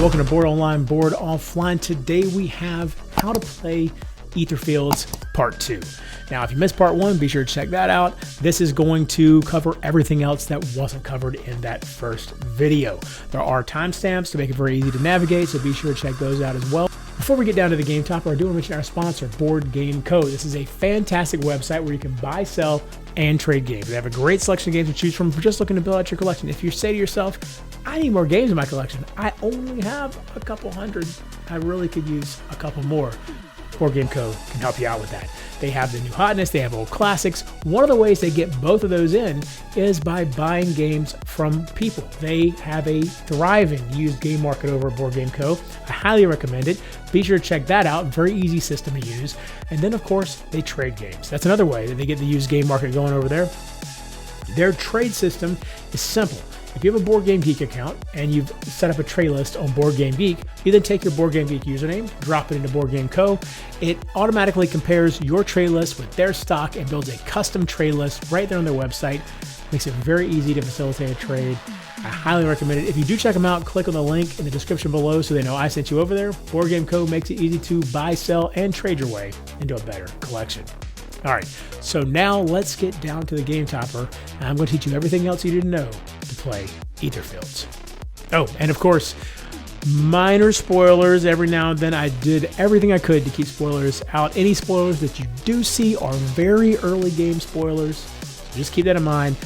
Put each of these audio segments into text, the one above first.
welcome to Board Online, Board Offline. Today we have how to play Etherfields Part 2. Now, if you missed Part 1, be sure to check that out. This is going to cover everything else that wasn't covered in that first video. There are timestamps to make it very easy to navigate, so be sure to check those out as well. Before we get down to the game topper, I do want to mention our sponsor, Board Game Co. This is a fantastic website where you can buy, sell, and trade games. They have a great selection of games to choose from if you're just looking to build out your collection. If you say to yourself, I need more games in my collection, I only have a couple hundred, I really could use a couple more, Board Game Co. can help you out with that. They have the new hotness, they have old classics. One of the ways they get both of those in is by buying games from people. They have a thriving used game market over at Board Game Co. I highly recommend it. Be sure to check that out. Very easy system to use. And then, of course, they trade games. That's another way that they get the used game market going over there. Their trade system is simple. If you have a Board Game Geek account and you've set up a tray list on Board Game Geek, you then take your Board Game Geek username, drop it into Board Game Co. It automatically compares your tray list with their stock and builds a custom tray list right there on their website. Makes it very easy to facilitate a trade. I highly recommend it. If you do check them out, click on the link in the description below so they know I sent you over there. Board Game Co. makes it easy to buy, sell, and trade your way into a better collection. All right, so now let's get down to the game topper. I'm going to teach you everything else you need to know to play Etherfields. Oh, and of course, minor spoilers. Every now and then I did everything I could to keep spoilers out. Any spoilers that you do see are very early game spoilers. So just keep that in mind.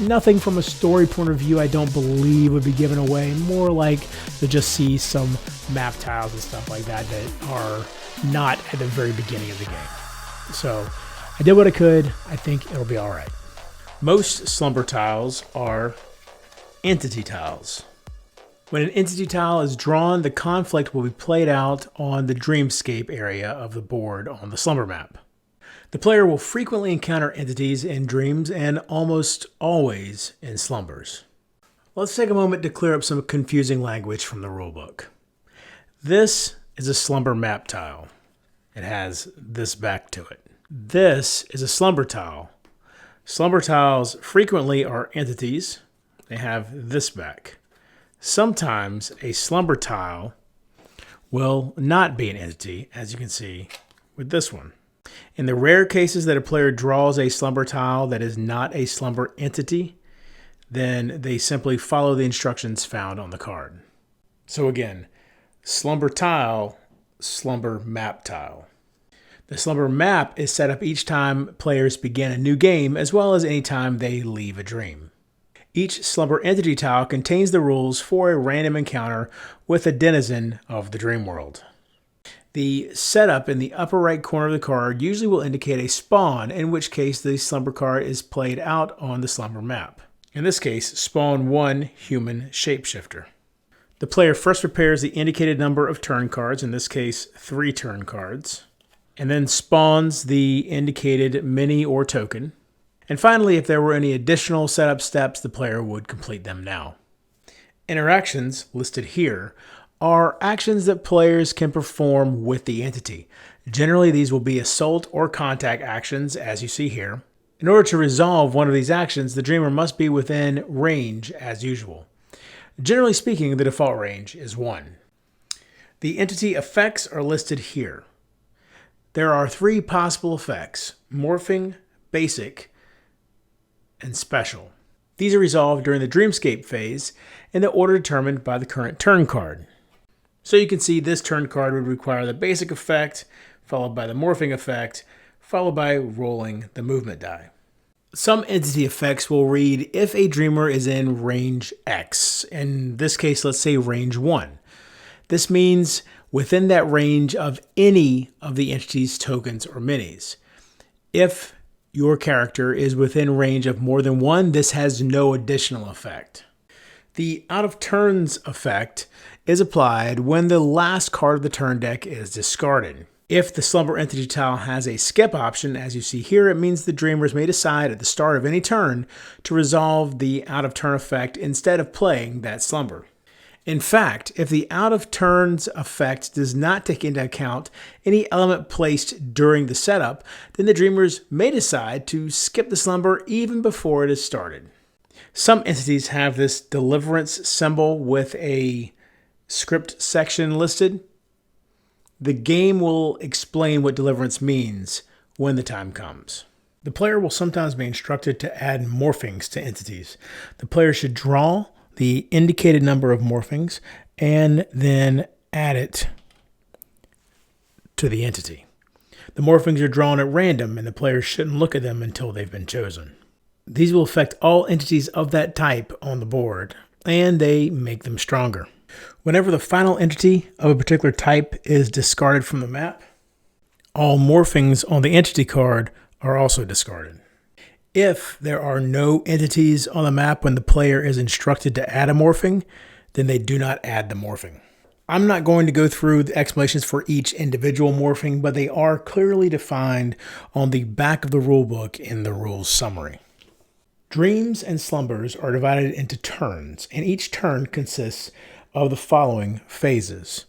Nothing from a story point of view I don't believe would be given away. More like to just see some map tiles and stuff like that that are not at the very beginning of the game. So I did what I could. I think it'll be all right. Most slumber tiles are entity tiles. When an entity tile is drawn, the conflict will be played out on the Dreamscape area of the board on the slumber map. The player will frequently encounter entities in dreams and almost always in slumbers. Let's take a moment to clear up some confusing language from the rulebook. This is a slumber map tile. It has this back to it. This is a slumber tile. Slumber tiles frequently are entities. They have this back. Sometimes a slumber tile will not be an entity, as you can see with this one. In the rare cases that a player draws a slumber tile that is not a slumber entity, then they simply follow the instructions found on the card. So again, slumber tile, slumber map tile. The slumber map is set up each time players begin a new game, as well as any time they leave a dream. Each slumber entity tile contains the rules for a random encounter with a denizen of the dream world. The setup in the upper right corner of the card usually will indicate a spawn, in which case the slumber card is played out on the slumber map. In this case, spawn 1 human shapeshifter. The player first prepares the indicated number of turn cards, in this case 3 turn cards, and then spawns the indicated mini or token. And finally, if there were any additional setup steps, the player would complete them now. Interactions, listed here, are actions that players can perform with the entity. Generally, these will be assault or contact actions, as you see here. In order to resolve one of these actions, the dreamer must be within range as usual. Generally speaking, the default range is 1. The entity effects are listed here. There are 3 possible effects: morphing, basic, and special. These are resolved during the Dreamscape phase in the order determined by the current turn card. So you can see this turn card would require the basic effect, followed by the morphing effect, followed by rolling the movement die. Some entity effects will read if a dreamer is in range X. In this case, let's say range 1. This means within that range of any of the entity's tokens or minis. If your character is within range of more than 1, this has no additional effect. The out of turns effect is applied when the last card of the turn deck is discarded. If the slumber entity tile has a skip option, as you see here, it means the dreamers may decide at the start of any turn to resolve the out of turn effect instead of playing that slumber. In fact, if the out of turns effect does not take into account any element placed during the setup, then the dreamers may decide to skip the slumber even before it is started. Some entities have this deliverance symbol with a script section listed. The game will explain what deliverance means when the time comes. The player will sometimes be instructed to add morphings to entities. The player should draw the indicated number of morphings and then add it to the entity. The morphings are drawn at random, and the player shouldn't look at them until they've been chosen. These will affect all entities of that type on the board, and they make them stronger. Whenever the final entity of a particular type is discarded from the map, all morphings on the entity card are also discarded. If there are no entities on the map when the player is instructed to add a morphing, then they do not add the morphing. I'm not going to go through the explanations for each individual morphing, but they are clearly defined on the back of the rulebook in the rules summary. Dreams and slumbers are divided into turns, and each turn consists of the following phases.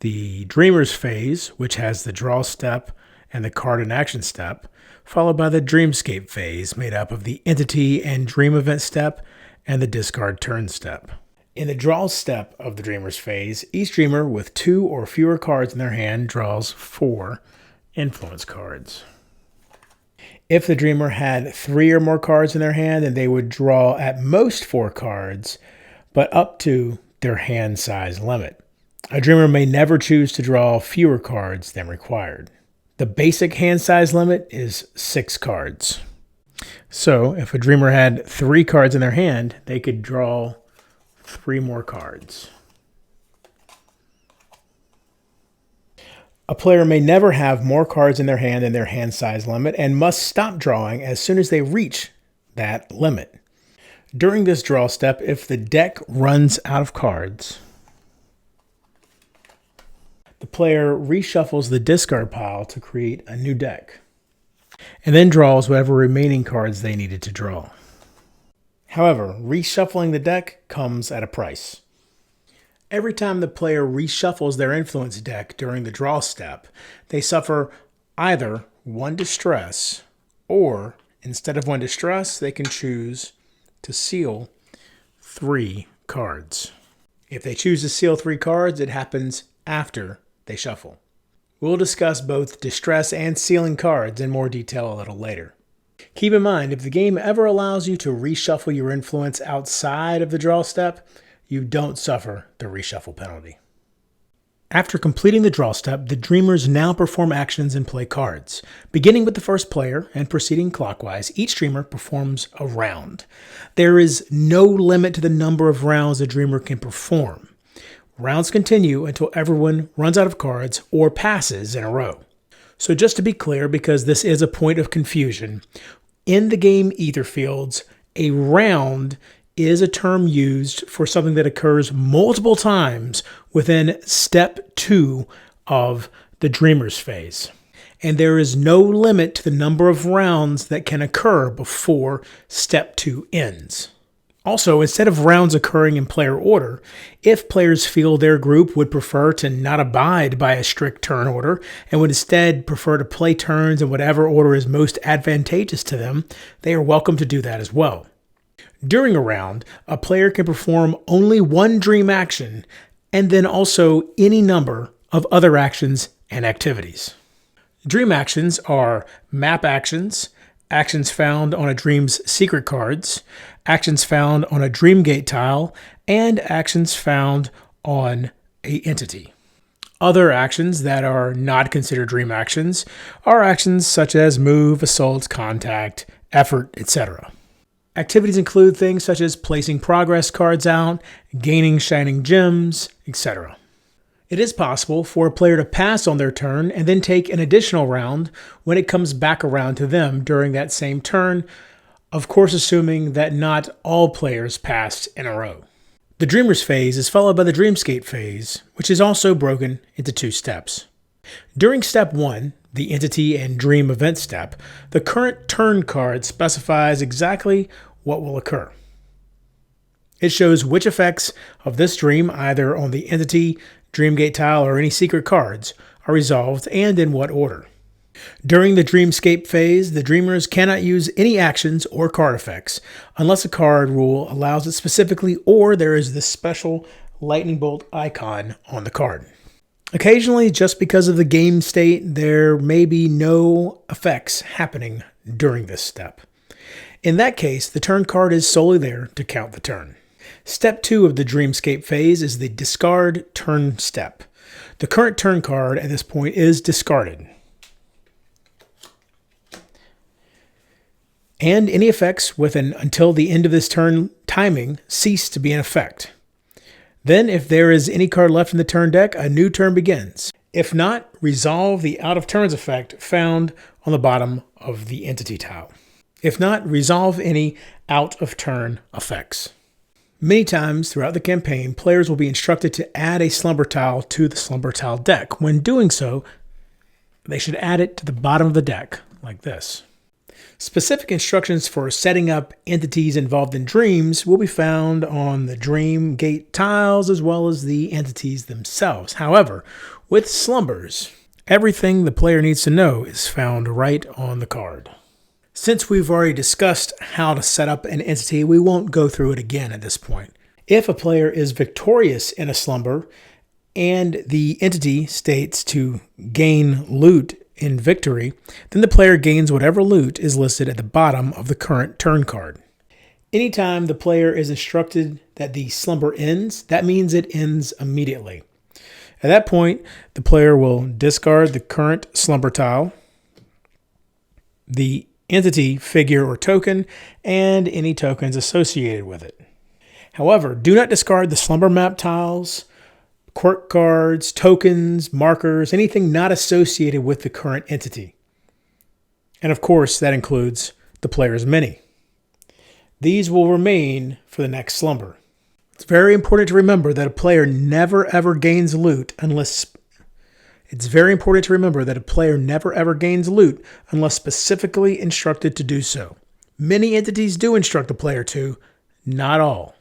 The dreamer's phase, which has the draw step and the card and action step, followed by the dreamscape phase, made up of the entity and dream event step and the discard turn step. In the draw step of the dreamer's phase, each dreamer with 2 or fewer cards in their hand draws 4 influence cards. If the dreamer had 3 or more cards in their hand, then they would draw at most 4 cards, but up to their hand size limit. A dreamer may never choose to draw fewer cards than required. The basic hand size limit is 6 cards. So if a dreamer had 3 cards in their hand, they could draw 3 more cards. A player may never have more cards in their hand than their hand size limit and must stop drawing as soon as they reach that limit. During this draw step, if the deck runs out of cards, the player reshuffles the discard pile to create a new deck, and then draws whatever remaining cards they needed to draw. However, reshuffling the deck comes at a price. Every time the player reshuffles their influence deck during the draw step, they suffer either 1 distress, or instead of 1 distress, they can choose to seal 3 cards. If they choose to seal 3 cards, it happens after they shuffle. We'll discuss both distress and sealing cards in more detail a little later. Keep in mind, if the game ever allows you to reshuffle your influence outside of the draw step, you don't suffer the reshuffle penalty. After completing the draw step, the dreamers now perform actions and play cards. Beginning with the first player and proceeding clockwise, each dreamer performs a round. There is no limit to the number of rounds a dreamer can perform. Rounds continue until everyone runs out of cards or passes in a row. So just to be clear, because this is a point of confusion, in the game Etherfields, a round is a term used for something that occurs multiple times within step 2 of the dreamer's phase. And there is no limit to the number of rounds that can occur before step 2 ends. Also, instead of rounds occurring in player order, if players feel their group would prefer to not abide by a strict turn order and would instead prefer to play turns in whatever order is most advantageous to them, they are welcome to do that as well. During a round, a player can perform only 1 dream action and then also any number of other actions and activities. Dream actions are map actions, actions found on a dream's secret cards, actions found on a Dreamgate tile, and actions found on an entity. Other actions that are not considered dream actions are actions such as move, assault, contact, effort, etc. Activities include things such as placing progress cards out, gaining shining gems, etc. It is possible for a player to pass on their turn and then take an additional round when it comes back around to them during that same turn, of course assuming that not all players passed in a row. The Dreamer's phase is followed by the Dreamscape phase, which is also broken into 2 steps. During step 1, the entity and dream event step, the current turn card specifies exactly what will occur. It shows which effects of this dream, either on the entity, Dreamgate tile, or any secret cards, are resolved and in what order. During the Dreamscape phase, the Dreamers cannot use any actions or card effects unless a card rule allows it specifically or there is this special lightning bolt icon on the card. Occasionally, just because of the game state, there may be no effects happening during this step. In that case, the turn card is solely there to count the turn. Step 2 of the Dreamscape phase is the discard turn step. The current turn card at this point is discarded. And any effects with an until the end of this turn timing cease to be in effect. Then, if there is any card left in the turn deck, a new turn begins. If not, resolve the out of turns effect found on the bottom of the entity tile. If not, resolve any out of turn effects. Many times throughout the campaign, players will be instructed to add a slumber tile to the slumber tile deck. When doing so, they should add it to the bottom of the deck, like this. Specific instructions for setting up entities involved in dreams will be found on the dream gate tiles as well as the entities themselves. However, with slumbers, everything the player needs to know is found right on the card. Since we've already discussed how to set up an entity, we won't go through it again at this point. If a player is victorious in a slumber and the entity states to gain loot in victory, then the player gains whatever loot is listed at the bottom of the current turn card. Anytime the player is instructed that the slumber ends, that means it ends immediately. At that point, the player will discard the current slumber tile, the entity, figure, or token, and any tokens associated with it. However, do not discard the slumber map tiles, quirk cards, tokens, markers, anything not associated with the current entity. And of course, that includes the player's mini. These will remain for the next slumber. It's very important to remember that a player never ever gains loot unless specifically instructed to do so. Many entities do instruct the player to, not all.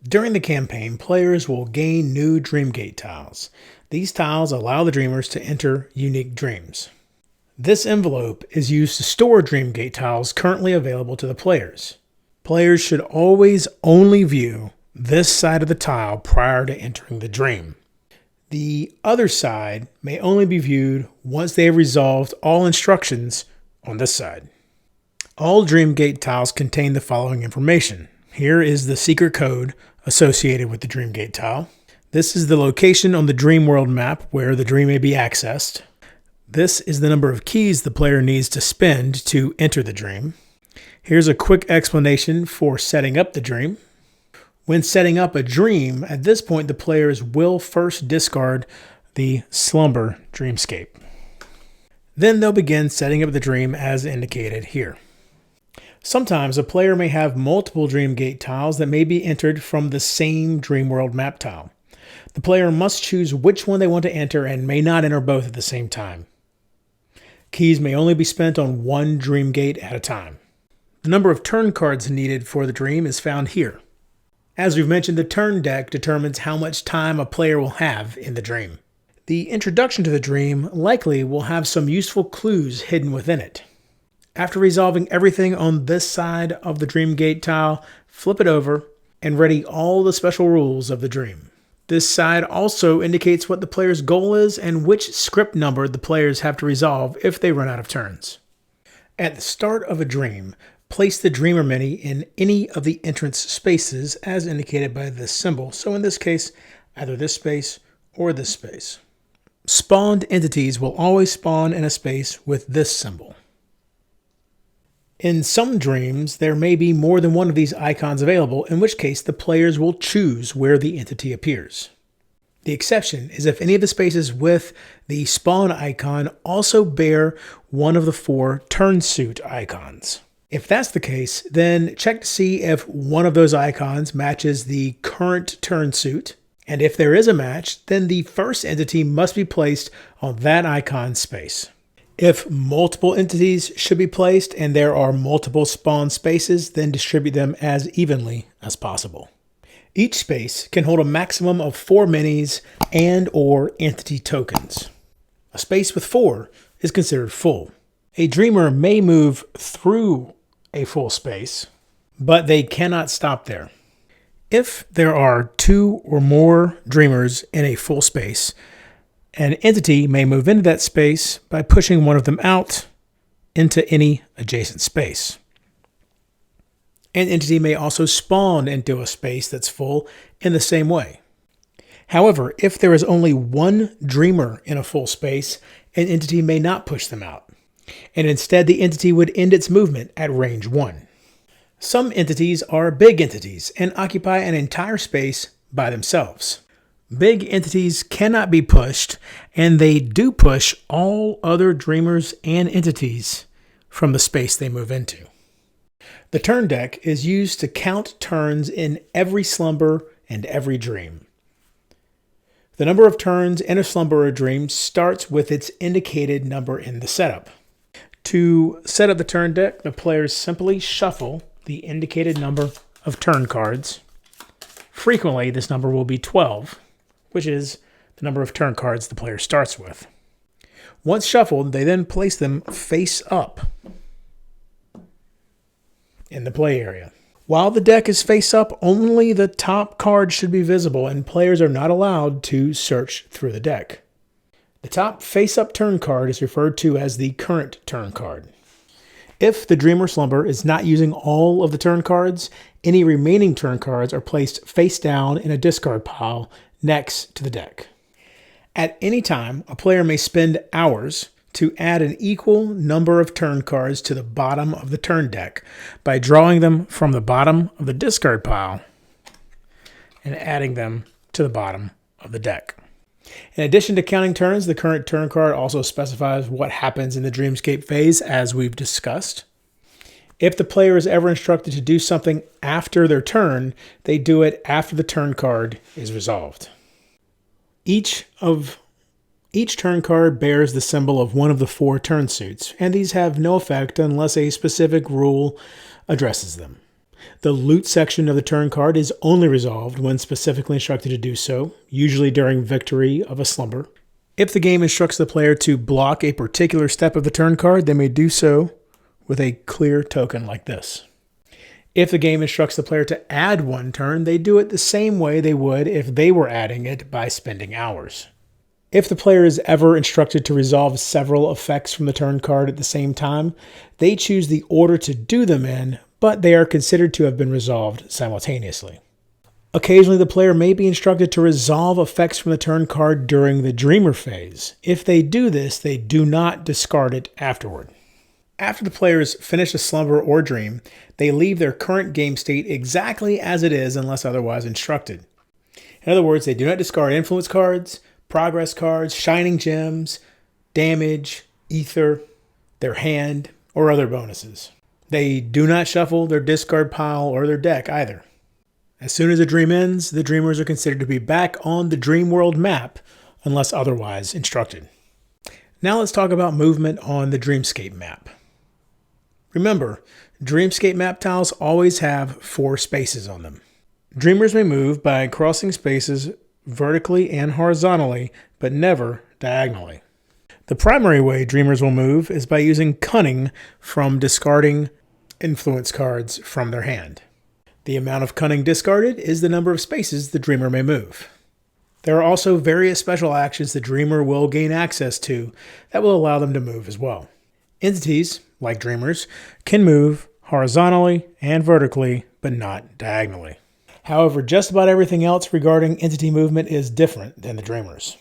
During the campaign, players will gain new Dreamgate tiles. These tiles allow the Dreamers to enter unique dreams. This envelope is used to store Dreamgate tiles currently available to the players. Players should always only view this side of the tile prior to entering the dream. The other side may only be viewed once they have resolved all instructions on this side. All Dreamgate tiles contain the following information. Here is the secret code associated with the Dreamgate tile. This is the location on the dream world map where the dream may be accessed. This is the number of keys the player needs to spend to enter the dream. Here's a quick explanation for setting up the dream. When setting up a dream, at this point the players will first discard the Slumber Dreamscape. Then they'll begin setting up the dream as indicated here. Sometimes a player may have multiple Dreamgate tiles that may be entered from the same Dream World map tile. The player must choose which one they want to enter and may not enter both at the same time. Keys may only be spent on one Dreamgate at a time. The number of turn cards needed for the dream is found here. As we've mentioned, the turn deck determines how much time a player will have in the dream. The introduction to the dream likely will have some useful clues hidden within it. After resolving everything on this side of the Dreamgate tile, flip it over and ready all the special rules of the dream. This side also indicates what the player's goal is and which script number the players have to resolve if they run out of turns. At the start of a dream, place the Dreamer Mini in any of the entrance spaces as indicated by this symbol. So in this case, either this space or this space. Spawned entities will always spawn in a space with this symbol. In some dreams, there may be more than one of these icons available, in which case the players will choose where the entity appears. The exception is if any of the spaces with the spawn icon also bear one of the 4 turn suit icons. If that's the case, then check to see if one of those icons matches the current turn suit, and if there is a match, then the first entity must be placed on that icon space. If multiple entities should be placed and there are multiple spawn spaces, then distribute them as evenly as possible. Each space can hold a maximum of 4 minis and/or entity tokens. A space with 4 is considered full. A dreamer may move through a full space, but they cannot stop there. If there are 2 or more dreamers in a full space, an entity may move into that space by pushing one of them out into any adjacent space. An entity may also spawn into a space that's full in the same way. However, if there is only 1 dreamer in a full space, an entity may not push them out, and instead the entity would end its movement at range 1. Some entities are big entities and occupy an entire space by themselves. Big entities cannot be pushed, and they do push all other dreamers and entities from the space they move into. The turn deck is used to count turns in every slumber and every dream. The number of turns in a slumber or dream starts with its indicated number in the setup. To set up the turn deck, the players simply shuffle the indicated number of turn cards. Frequently, this number will be 12, which is the number of turn cards the player starts with. Once shuffled, they then place them face up in the play area. While the deck is face up, only the top card should be visible, and players are not allowed to search through the deck. The top face-up turn card is referred to as the current turn card. If the Dream or Slumber is not using all of the turn cards, any remaining turn cards are placed face down in a discard pile next to the deck. At any time, a player may spend hours to add an equal number of turn cards to the bottom of the turn deck by drawing them from the bottom of the discard pile and adding them to the bottom of the deck. In addition to counting turns, the current turn card also specifies what happens in the Dreamscape phase, as we've discussed. If the player is ever instructed to do something after their turn, they do it after the turn card is resolved. Each turn card bears the symbol of one of the 4 turn suits, and these have no effect unless a specific rule addresses them. The loot section of the turn card is only resolved when specifically instructed to do so, usually during victory of a slumber. If the game instructs the player to block a particular step of the turn card, they may do so with a clear token like this. If the game instructs the player to add 1 turn, they do it the same way they would if they were adding it by spending hours. If the player is ever instructed to resolve several effects from the turn card at the same time, they choose the order to do them in, but they are considered to have been resolved simultaneously. Occasionally, the player may be instructed to resolve effects from the turn card during the Dreamer phase. If they do this, they do not discard it afterward. After the players finish a slumber or dream, they leave their current game state exactly as it is unless otherwise instructed. In other words, they do not discard influence cards, progress cards, shining gems, damage, ether, their hand, or other bonuses. They do not shuffle their discard pile or their deck either. As soon as a dream ends, the dreamers are considered to be back on the dream world map unless otherwise instructed. Now let's talk about movement on the Dreamscape map. Remember, Dreamscape map tiles always have 4 spaces on them. Dreamers may move by crossing spaces vertically and horizontally, but never diagonally. The primary way dreamers will move is by using cunning from discarding influence cards from their hand. The amount of cunning discarded is the number of spaces the dreamer may move. There are also various special actions the dreamer will gain access to that will allow them to move as well. Entities, like dreamers, can move horizontally and vertically, but not diagonally. However, just about everything else regarding entity movement is different than the dreamers.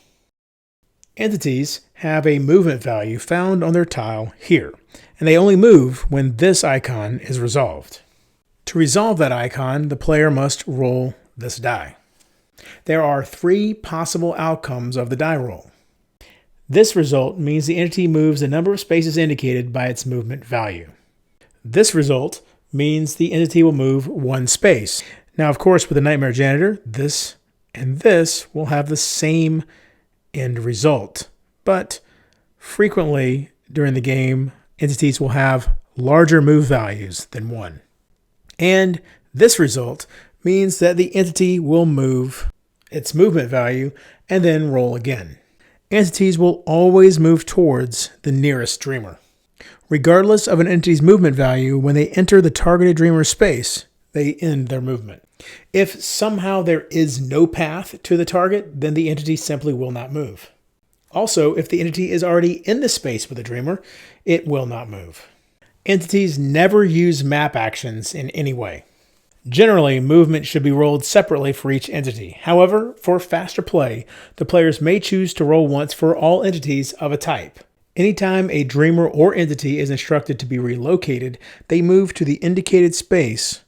Entities have a movement value found on their tile here, and they only move when this icon is resolved. To resolve that icon, the player must roll this die. There are 3 possible outcomes of the die roll. This result means the entity moves the number of spaces indicated by its movement value. This result means the entity will move 1 space. Now, of course, with the Nightmare Janitor, this and this will have the same end result, but frequently during the game, entities will have larger move values than 1. And this result means that the entity will move its movement value and then roll again. entities will always move towards the nearest dreamer. Regardless of an entity's movement value, when they enter the targeted dreamer's space, they end their movement. If somehow there is no path to the target, then the entity simply will not move. Also, if the entity is already in the space with the dreamer, it will not move. Entities never use map actions in any way. Generally, movement should be rolled separately for each entity. However, for faster play, the players may choose to roll once for all entities of a type. Anytime a dreamer or entity is instructed to be relocated, they move to the indicated space,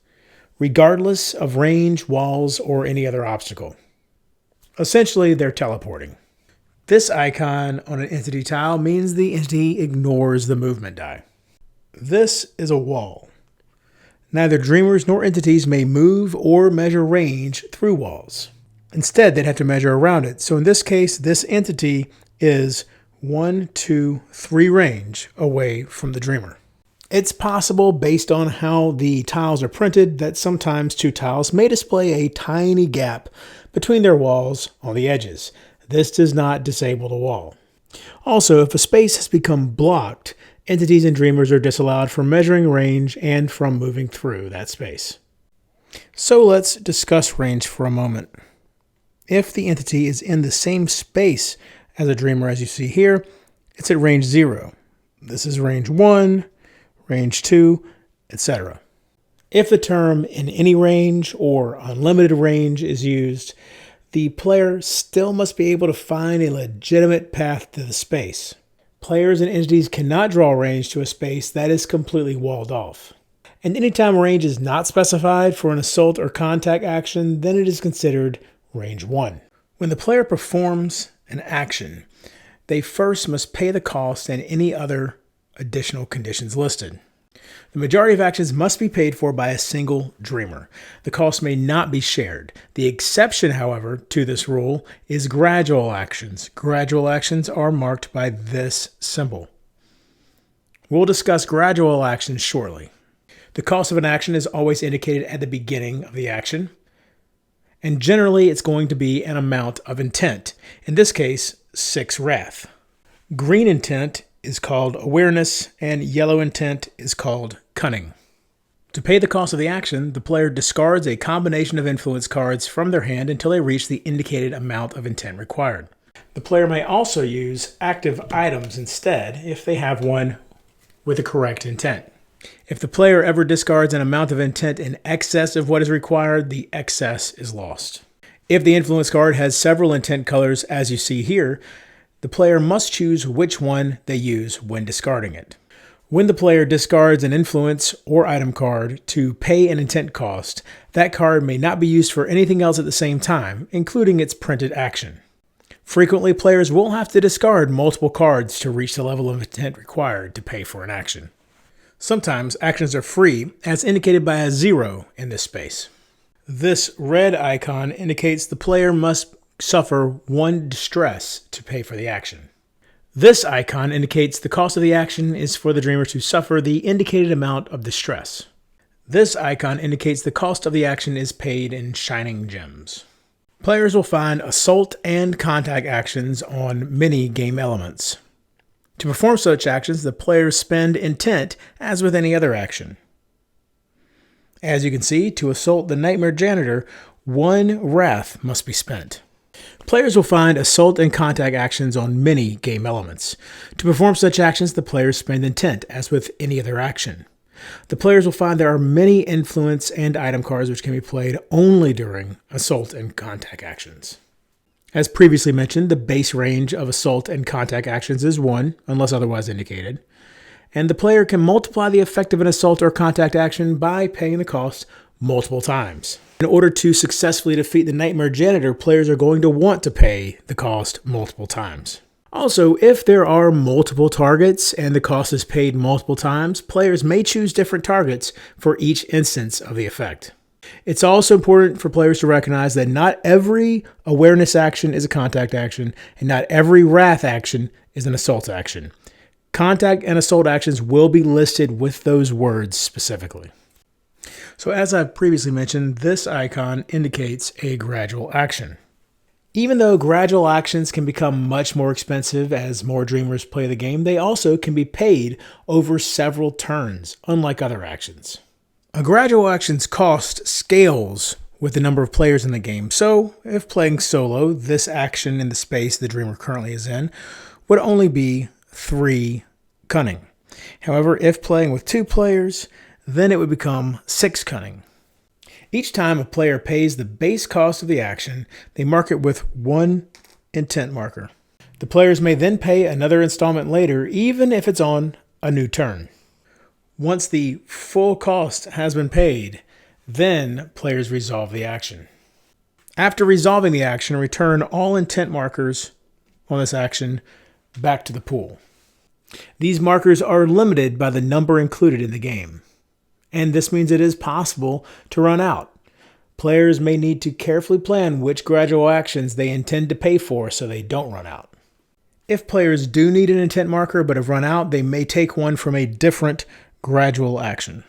regardless of range, walls, or any other obstacle. Essentially, they're teleporting. This icon on an entity tile means the entity ignores the movement die. This is a wall. Neither dreamers nor entities may move or measure range through walls. Instead, they'd have to measure around it. So in this case, this entity is 1, 2, 3 range away from the dreamer. It's possible, based on how the tiles are printed, that sometimes two tiles may display a tiny gap between their walls on the edges. This does not disable the wall. Also, if a space has become blocked, entities and dreamers are disallowed from measuring range and from moving through that space. So let's discuss range for a moment. If the entity is in the same space as a dreamer as you see here, it's at range 0. This is range 1, range 2, etc. If the term in any range or unlimited range is used, the player still must be able to find a legitimate path to the space. Players and entities cannot draw range to a space that is completely walled off. And anytime range is not specified for an assault or contact action, then it is considered range 1. When the player performs an action, they first must pay the cost and any other additional conditions listed. The majority of actions must be paid for by a single dreamer. The cost may not be shared. The exception, however, to this rule is gradual actions. Gradual actions are marked by this symbol. We'll discuss gradual actions shortly. The cost of an action is always indicated at the beginning of the action, and generally it's going to be an amount of intent. In this case, 6 wrath. Green intent is called awareness, and yellow intent is called cunning. To pay the cost of the action, the player discards a combination of influence cards from their hand until they reach the indicated amount of intent required. The player may also use active items instead if they have one with the correct intent. If the player ever discards an amount of intent in excess of what is required, the excess is lost. If the influence card has several intent colors, as you see here, the player must choose which one they use when discarding it. When the player discards an influence or item card to pay an intent cost, that card may not be used for anything else at the same time, including its printed action. Frequently, players will have to discard multiple cards to reach the level of intent required to pay for an action. Sometimes actions are free, as indicated by a 0 in this space. This red icon indicates the player must suffer 1 distress to pay for the action. This icon indicates the cost of the action is for the dreamer to suffer the indicated amount of distress. This icon indicates the cost of the action is paid in shining gems. Players will find assault and contact actions on many game elements. To perform such actions, the players spend intent as with any other action. As you can see, to assault the Nightmare Janitor, 1 wrath must be spent. Players will find assault and contact actions on many game elements. To perform such actions, the players spend intent, as with any other action. The players will find there are many influence and item cards which can be played only during assault and contact actions. As previously mentioned, the base range of assault and contact actions is 1, unless otherwise indicated, and the player can multiply the effect of an assault or contact action by paying the cost multiple times. In order to successfully defeat the Nightmare Janitor, players are going to want to pay the cost multiple times. Also, if there are multiple targets and the cost is paid multiple times, players may choose different targets for each instance of the effect. It's also important for players to recognize that not every awareness action is a contact action, and not every wrath action is an assault action. Contact and assault actions will be listed with those words specifically. So as I've previously mentioned, this icon indicates a gradual action. Even though gradual actions can become much more expensive as more dreamers play the game, they also can be paid over several turns, unlike other actions. A gradual action's cost scales with the number of players in the game, so if playing solo, this action in the space the dreamer currently is in would only be 3 cunning. However, if playing with 2 players, then it would become 6 cunning. Each time a player pays the base cost of the action, they mark it with 1 intent marker. The players may then pay another installment later, even if it's on a new turn. Once the full cost has been paid, then players resolve the action. After resolving the action, return all intent markers on this action back to the pool. These markers are limited by the number included in the game, and this means it is possible to run out. Players may need to carefully plan which gradual actions they intend to pay for so they don't run out. If players do need an intent marker but have run out, they may take one from a different gradual action.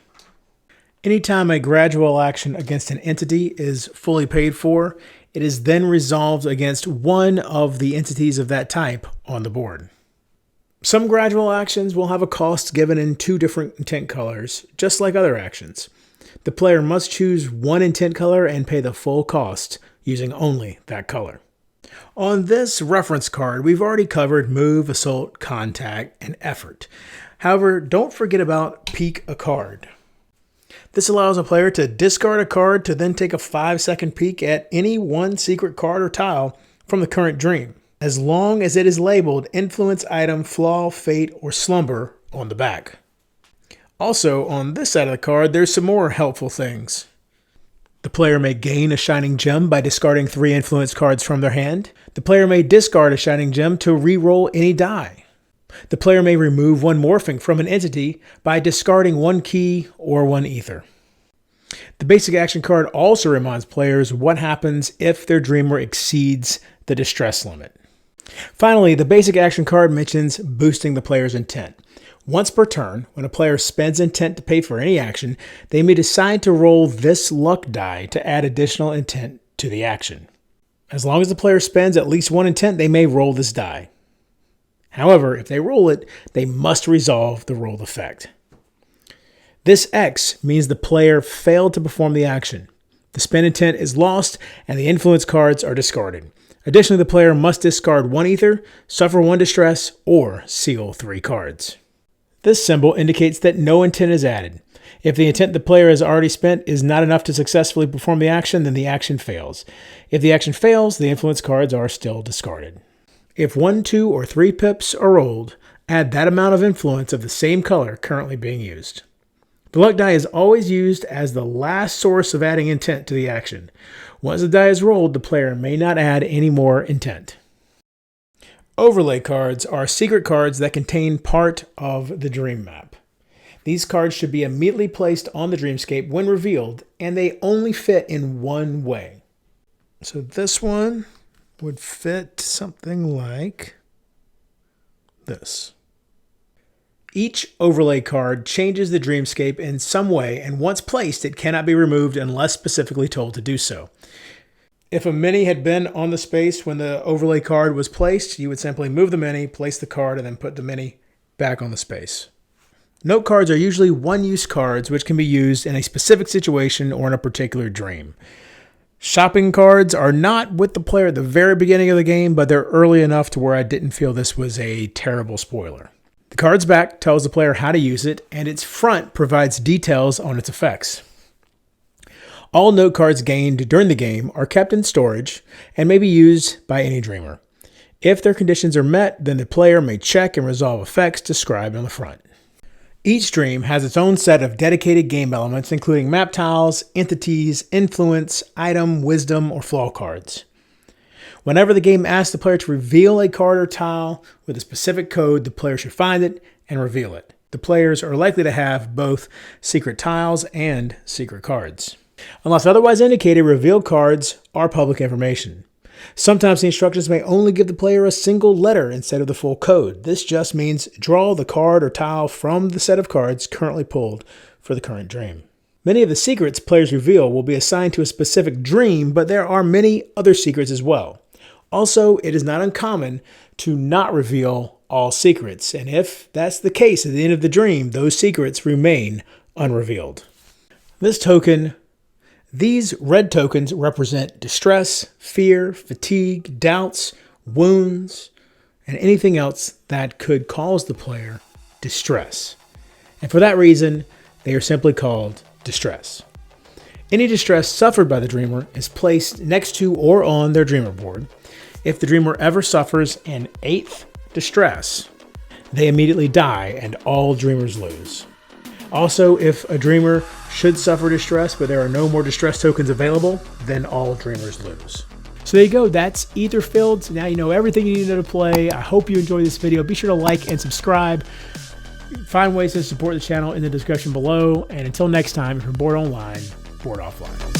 Anytime a gradual action against an entity is fully paid for, it is then resolved against one of the entities of that type on the board. Some gradual actions will have a cost given in 2 different intent colors, just like other actions. The player must choose one intent color and pay the full cost using only that color. On this reference card, we've already covered move, assault, contact, and effort. However, don't forget about peek a card. This allows a player to discard a card to then take a 5-second peek at any one secret card or tile from the current dream, as long as it is labeled Influence, Item, Flaw, Fate, or Slumber on the back. Also, on this side of the card, there's some more helpful things. The player may gain a Shining Gem by discarding 3 influence cards from their hand. The player may discard a Shining Gem to re-roll any die. The player may remove 1 Morphing from an entity by discarding 1 key or 1 ether. The basic action card also reminds players what happens if their dreamer exceeds the distress limit. Finally, the basic action card mentions boosting the player's intent. Once per turn, when a player spends intent to pay for any action, they may decide to roll this luck die to add additional intent to the action. As long as the player spends at least 1 intent, they may roll this die. However, if they roll it, they must resolve the rolled effect. This X means the player failed to perform the action. The spend intent is lost and the influence cards are discarded. Additionally, the player must discard 1 ether, suffer 1 distress, or seal 3 cards. This symbol indicates that no intent is added. If the intent the player has already spent is not enough to successfully perform the action, then the action fails. If the action fails, the influence cards are still discarded. If 1, 2, or 3 pips are rolled, add that amount of influence of the same color currently being used. The luck die is always used as the last source of adding intent to the action. Once the die is rolled, the player may not add any more intent. Overlay cards are secret cards that contain part of the dream map. These cards should be immediately placed on the Dreamscape when revealed, and they only fit in one way. So this one would fit something like this. Each overlay card changes the Dreamscape in some way, and once placed, it cannot be removed unless specifically told to do so. If a mini had been on the space when the overlay card was placed, you would simply move the mini, place the card, and then put the mini back on the space. Note cards are usually one-use cards which can be used in a specific situation or in a particular dream. Shopping cards are not with the player at the very beginning of the game, but they're early enough to where I didn't feel this was a terrible spoiler. The card's back tells the player how to use it, and its front provides details on its effects. All note cards gained during the game are kept in storage and may be used by any dreamer. If their conditions are met, then the player may check and resolve effects described on the front. Each dream has its own set of dedicated game elements, including map tiles, entities, influence, item, wisdom, or flaw cards. Whenever the game asks the player to reveal a card or tile with a specific code, the player should find it and reveal it. The players are likely to have both secret tiles and secret cards. Unless otherwise indicated, revealed cards are public information. Sometimes the instructions may only give the player a single letter instead of the full code. This just means draw the card or tile from the set of cards currently pulled for the current dream. Many of the secrets players reveal will be assigned to a specific dream, but there are many other secrets as well. Also, it is not uncommon to not reveal all secrets, and if that's the case at the end of the dream, those secrets remain unrevealed. These red tokens represent distress, fear, fatigue, doubts, wounds, and anything else that could cause the player distress. And for that reason, they are simply called distress. Any distress suffered by the dreamer is placed next to or on their dreamer board. If the dreamer ever suffers an 8th distress, they immediately die and all dreamers lose. Also, if a dreamer should suffer distress, but there are no more distress tokens available, then all dreamers lose. So there you go, that's Etherfields. Now you know everything you need to know to play. I hope you enjoyed this video. Be sure to like and subscribe. Find ways to support the channel in the description below. And until next time, if you're bored online, board offline.